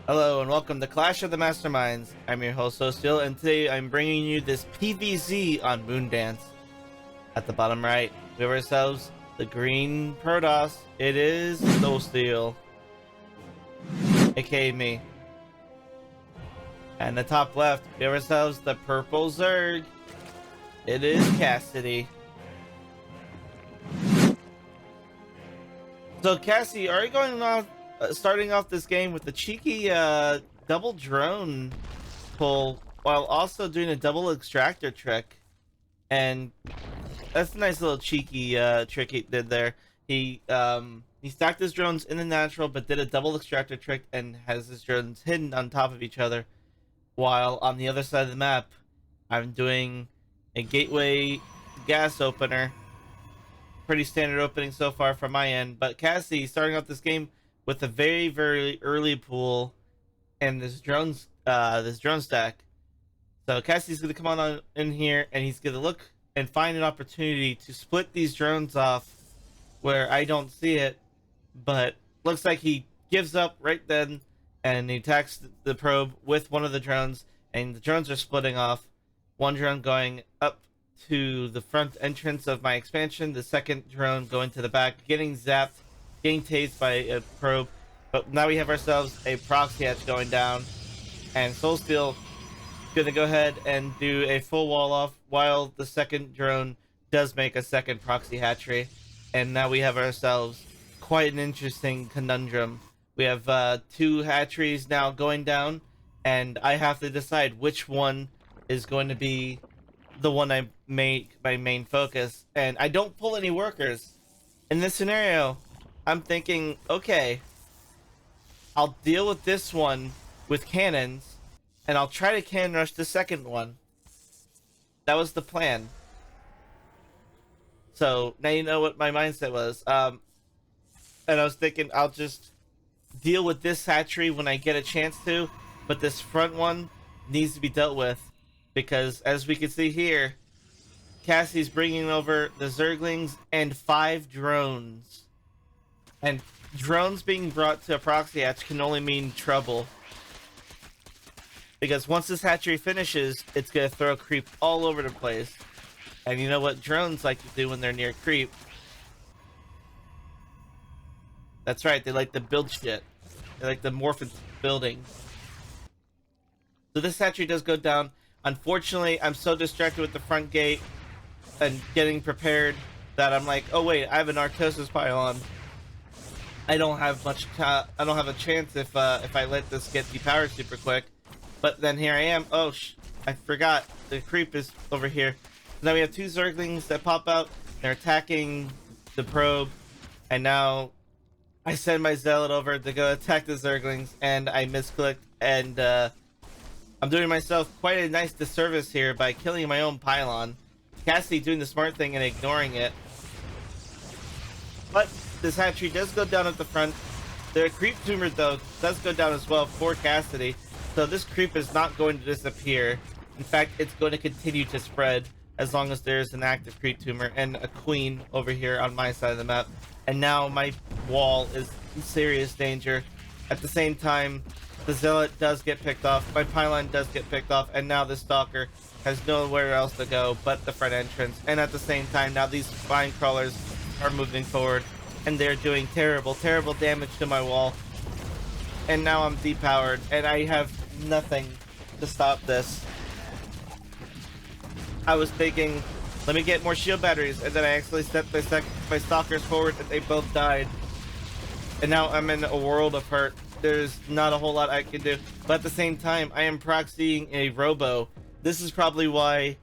Hello and welcome to Clash of the Masterminds. I'm your host SeoULStEaL, and today I'm bringing you this PvZ on Moondance. At the bottom right, we have ourselves the green Protoss. It is SeoULStEaL, aka me. And the top left, we have ourselves the purple Zerg. It is Cassidy. So Cassie, are you going off? Starting off this game with the cheeky double drone pull while also doing a double extractor trick, and that's a nice little cheeky trick he did there. He stacked his drones in the natural but did a double extractor trick and has his drones hidden on top of each other, while on the other side of the map I'm doing a gateway gas opener. Pretty standard opening so far from my end, but Cassie starting off this game with a very early pool and this drone stack. So Cassie's gonna come on in here and he's gonna look and find an opportunity to split these drones off where I don't see it, but looks like he gives up right then and he attacks the probe with one of the drones, and the drones are splitting off. One drone going up to the front entrance of my expansion, the second drone going to the back, getting zapped, getting tased by a probe. But now we have ourselves a proxy hatch going down, and SeoULStEaL gonna go ahead and do a full wall off while the second drone does make a second proxy hatchery. And now we have ourselves quite an interesting conundrum. We have two hatcheries now going down, and I have to decide which one is going to be the one I make my main focus. And I don't pull any workers in this scenario. I'm thinking, okay, I'll deal with this one with cannons, and I'll try to cannon rush the second one. That was the plan. So now you know what my mindset was. And I was thinking I'll just deal with this hatchery when I get a chance to, but this front one needs to be dealt with, because as we can see here, Cassie's bringing over the Zerglings and 5 drones. And drones being brought to a proxy hatch can only mean trouble, because once this hatchery finishes, it's gonna throw creep all over the place. And you know what drones like to do when they're near creep? That's right, they like to build shit. They like to morph into buildings. So this hatchery does go down. Unfortunately, I'm so distracted with the front gate and getting prepared that I'm like, oh wait, I have an Artosis pylon. I don't have much. I don't have a chance if I let this get depowered super quick. But then here I am. Oh, I forgot the creep is over here. Now we have 2 Zerglings that pop out. They're attacking the probe, and now I send my Zealot over to go attack the Zerglings, and I misclicked, and I'm doing myself quite a nice disservice here by killing my own pylon. Cassidy doing the smart thing and ignoring it. But this hatchery does go down at the front. The creep tumor, though, does go down as well for Cassidy. So this creep is not going to disappear. In fact, it's going to continue to spread as long as there's an active creep tumor and a queen over here on my side of the map. And now my wall is in serious danger. At the same time, the Zealot does get picked off, my pylon does get picked off, and now the Stalker has nowhere else to go but the front entrance. And at the same time, now these spine crawlers are moving forward, and they're doing terrible damage to my wall. And now I'm depowered, and I have nothing to stop this. I was thinking, let me get more shield batteries, and then I actually stepped my Stalkers forward, and they both died. And now I'm in a world of hurt. There's not a whole lot I can do. But at the same time, I am proxying a robo. This is probably why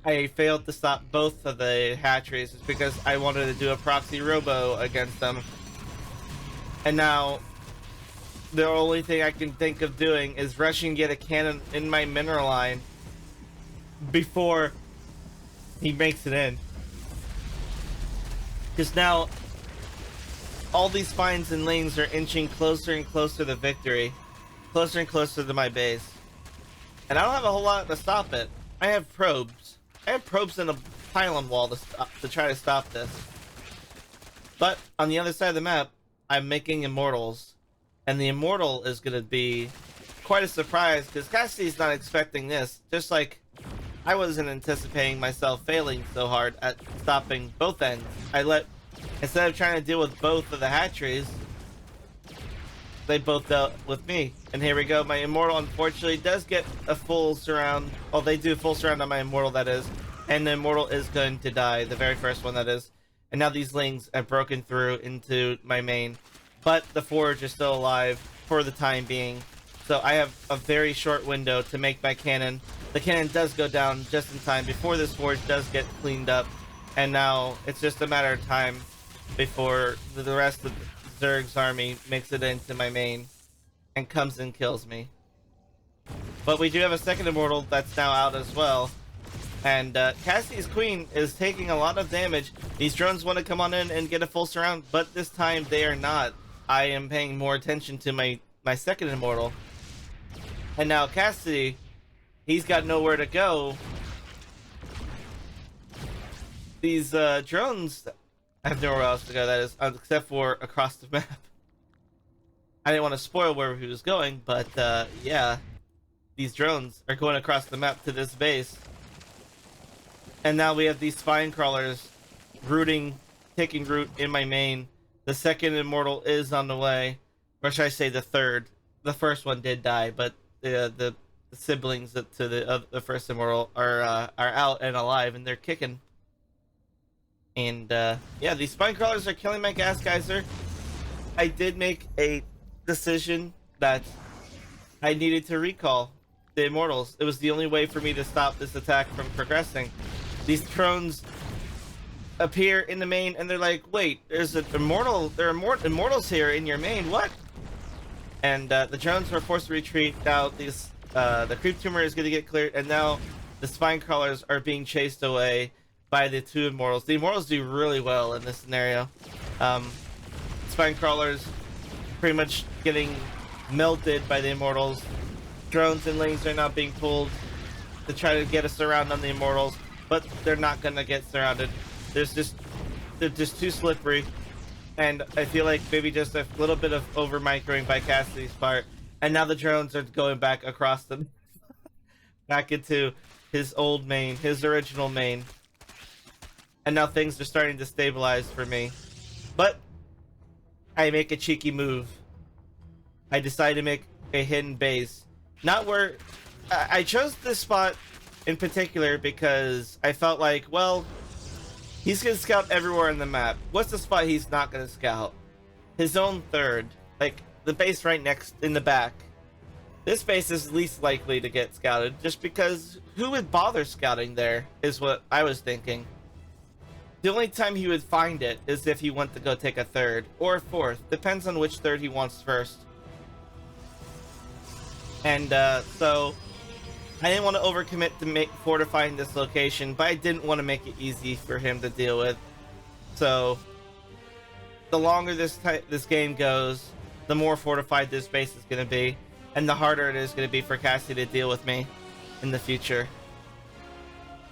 I failed to stop both of the hatcheries, is because I wanted to do a proxy robo against them. And now the only thing I can think of doing is rushing get a cannon in my mineral line before he makes it in. Because now all these spines and lanes are inching closer and closer to victory. Closer and closer to my base. And I don't have a whole lot to stop it. I have probes. I have probes in a pylon wall to try to stop this. But on the other side of the map, I'm making immortals. And the Immortal is going to be quite a surprise, because Cassidy's not expecting this. Just like I wasn't anticipating myself failing so hard at stopping both ends. Instead of trying to deal with both of the hatcheries, they both dealt with me. And here we go. My Immortal, unfortunately, does get a full surround. Oh, they do a full surround on my Immortal, that is. And the Immortal is going to die. The very first one, that is. And now these Lings have broken through into my main. But the Forge is still alive for the time being. So I have a very short window to make my cannon. The cannon does go down just in time before this Forge does get cleaned up. And now it's just a matter of time before the rest of Zerg's army makes it into my main and comes and kills me. But we do have a second Immortal that's now out as well. And Cassidy's Queen is taking a lot of damage. These drones want to come on in and get a full surround, but this time they are not. I am paying more attention to my second Immortal. And now Cassidy, he's got nowhere to go. These drones have nowhere else to go, that is, except for across the map. I didn't want to spoil where he was going, but yeah, these drones are going across the map to this base. And now we have these spine crawlers taking root in my main. The second Immortal is on the way, or should I say the third? The first one did die, but the siblings to the first Immortal are out and alive, and they're kicking. And yeah, these spine crawlers are killing my gas geyser. I did make a decision that I needed to recall the Immortals. It was the only way for me to stop this attack from progressing. These drones appear in the main, and they're like, wait, there's an Immortal, there are Immortals here in your main, what? And the drones were forced to retreat. Now the creep tumor is going to get cleared, and now the spine crawlers are being chased away by the two Immortals. The Immortals do really well in this scenario. Spine crawlers pretty much getting melted by the Immortals. Drones and Lings are now being pulled to try to get a surround on the Immortals, but they're not gonna get surrounded. They're just too slippery, and I feel like maybe just a little bit of over microing by Cassidy's part, and now the drones are going back across them, back into his old main, his original main, and now things are starting to stabilize for me. But I make a cheeky move. I decide to make a hidden base, not where I chose this spot in particular because I felt like, well, he's gonna scout everywhere on the map. What's the spot he's not gonna scout? His own third, like the base right next in the back. This base is least likely to get scouted, just because who would bother scouting there is what I was thinking. The only time he would find it is if he went to go take a third or a fourth, depends on which third he wants first. And so I didn't want to overcommit to fortifying this location, but I didn't want to make it easy for him to deal with. So the longer this game goes, the more fortified this base is going to be, and the harder it is going to be for Cassidy to deal with me in the future.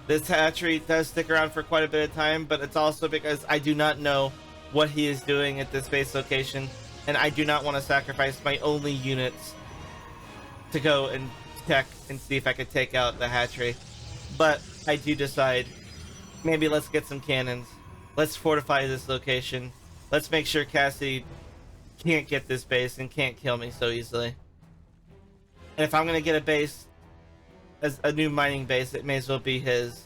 This hatchery does stick around for quite a bit of time, but it's also because I do not know what he is doing at this base location, and I do not want to sacrifice my only units to go and check and see if I could take out the hatchery. But I do decide, maybe let's get some cannons. Let's fortify this location. Let's make sure Cassidy can't get this base and can't kill me so easily. And if I'm going to get a base, as a new mining base, it may as well be his.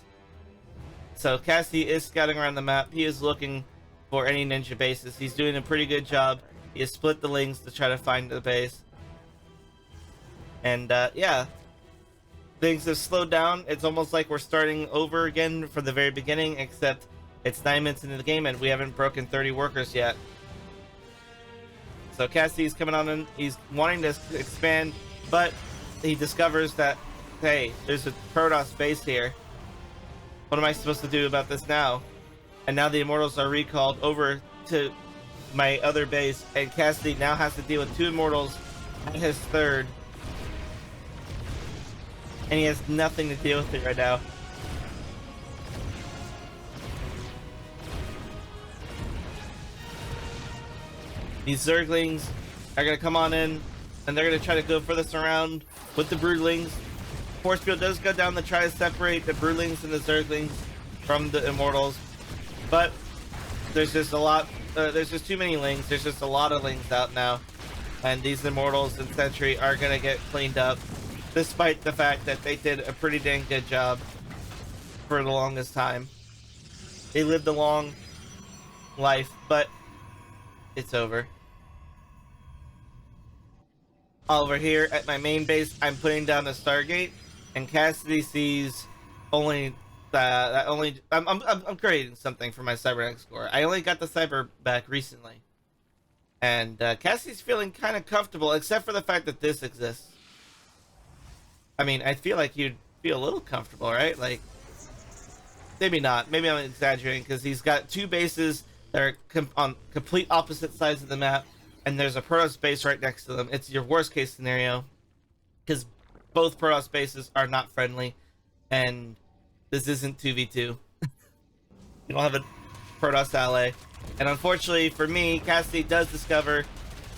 So Cassidy is scouting around the map. He is looking for any ninja bases. He's doing a pretty good job. He has split the Lings to try to find the base. And yeah, things have slowed down. It's almost like we're starting over again from the very beginning, except it's 9 minutes into the game and we haven't broken 30 workers yet. So Cassidy's coming on in. He's wanting to expand, but he discovers that, hey, there's a Protoss base here. What am I supposed to do about this now? And now the Immortals are recalled over to my other base, and Cassidy now has to deal with 2 Immortals at his third. And he has nothing to deal with it right now. These Zerglings are gonna come on in, and they're gonna try to go for this around with the Broodlings. Force field does go down to try to separate the Broodlings and the Zerglings from the Immortals, but there's just a lot. There's just too many Lings. There's just a lot of Lings out now, and these Immortals and Sentry are gonna get cleaned up, despite the fact that they did a pretty dang good job for the longest time. They lived a long life, but it's over. Over here at my main base, I'm putting down the Stargate, and Cassidy sees only I'm creating something for my Cybernetic score. I only got the Cyber back recently, and Cassidy's feeling kind of comfortable, except for the fact that this exists. I mean, I feel like you'd feel a little comfortable, right? Like, maybe not. Maybe I'm exaggerating, because he's got two bases that are on complete opposite sides of the map, and there's a Protoss base right next to them. It's your worst case scenario, because both Protoss bases are not friendly, and this isn't 2v2. You don't have a Protoss ally. And unfortunately for me, Cassidy does discover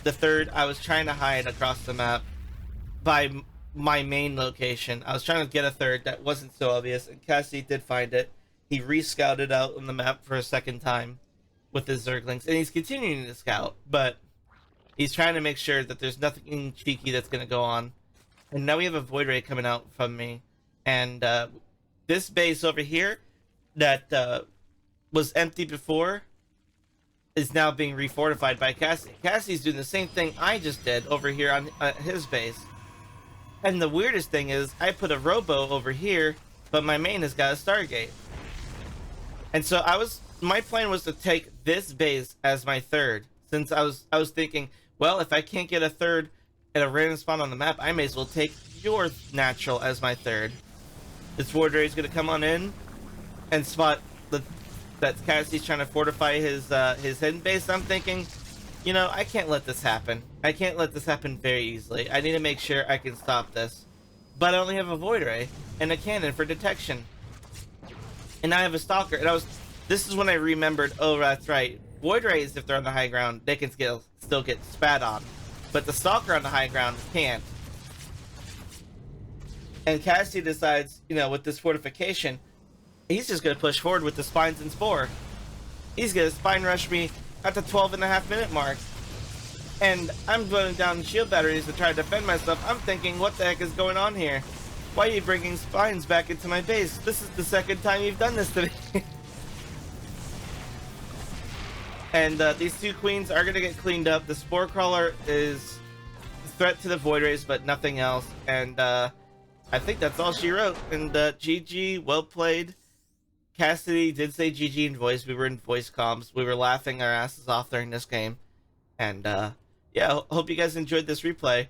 the third I was trying to hide across the map by my main location. I was trying to get a third that wasn't so obvious, and Cassidy did find it. He re-scouted out on the map for a second time with his Zerglings, and he's continuing to scout, but he's trying to make sure that there's nothing cheeky that's going to go on. And now we have a Void Ray coming out from me, and this base over here that was empty before is now being refortified by Cassidy. Cassidy's doing the same thing I just did over here on his base. And the weirdest thing is, I put a Robo over here, but my main has got a Stargate. And so my plan was to take this base as my third, since I was thinking, well, if I can't get a third at a random spawn on the map, I may as well take your natural as my third. This Void Ray is going to come on in and spot that Cassidy's trying to fortify his hidden base. I'm thinking, you know, I can't let this happen. I can't let this happen very easily. I need to make sure I can stop this. But I only have a Void Ray and a cannon for detection. And I have a Stalker. And this is when I remembered, oh, that's right. Void Rays, if they're on the high ground, they can still get spat on. But the Stalker on the high ground can't. And Cassidy decides, you know, with this fortification, he's just going to push forward with the Spines and Spore. He's going to Spine Rush me at the 12.5-minute mark. And I'm going down shield batteries to try to defend myself. I'm thinking, what the heck is going on here? Why are you bringing Spines back into my base? This is the second time you've done this to me. And these two queens are going to get cleaned up. The Spore Crawler is a threat to the Void Rays, but nothing else. And I think that's all she wrote. And GG, well played. Cassidy did say GG in voice. We were in voice comms. We were laughing our asses off during this game. And yeah, hope you guys enjoyed this replay.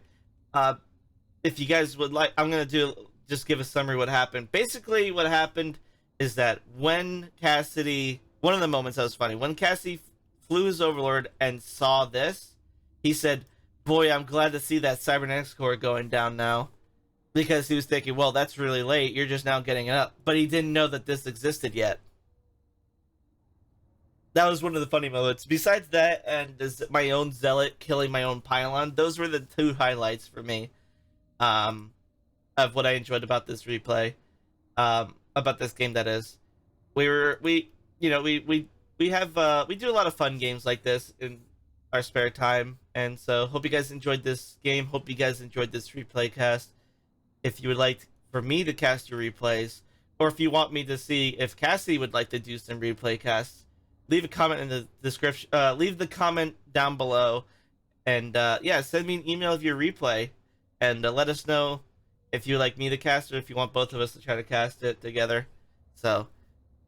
If you guys would like, I'm going to just give a summary what happened. Basically, what happened is that when Cassidy, one of the moments that was funny, when Cassidy flew his Overlord and saw this, he said, boy, I'm glad to see that Cybernetic score going down now. Because he was thinking, well, that's really late. You're just now getting it up. But he didn't know that this existed yet. That was one of the funny moments. Besides that, and my own Zealot killing my own Pylon, those were the two highlights for me of what I enjoyed about this replay, about this game. That is, we do a lot of fun games like this in our spare time, and so hope you guys enjoyed this game. Hope you guys enjoyed this replay cast. If you would like for me to cast your replays, or if you want me to see if Cassidy would like to do some replay casts, leave a comment in the description. Leave the comment down below, and yeah, send me an email of your replay, and let us know if you would like me to cast, or if you want both of us to try to cast it together. So,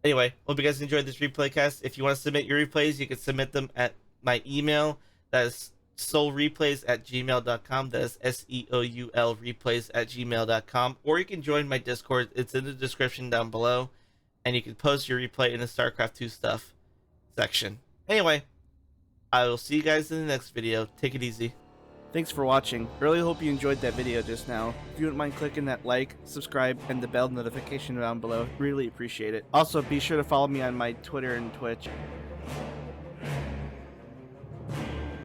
anyway, hope you guys enjoyed this replay cast. If you want to submit your replays, you can submit them at my email. That is seoulreplays@gmail.com. That is SEOUL replays@gmail.com. Or you can join my Discord. It's in the description down below, and you can post your replay in the StarCraft 2 stuff section. Anyway, I will see you guys in the next video. Take it easy. Thanks for watching. Really hope you enjoyed that video just now. If you wouldn't mind clicking that like, subscribe, and the bell notification down below, really appreciate it. Also, be sure to follow me on my Twitter and Twitch.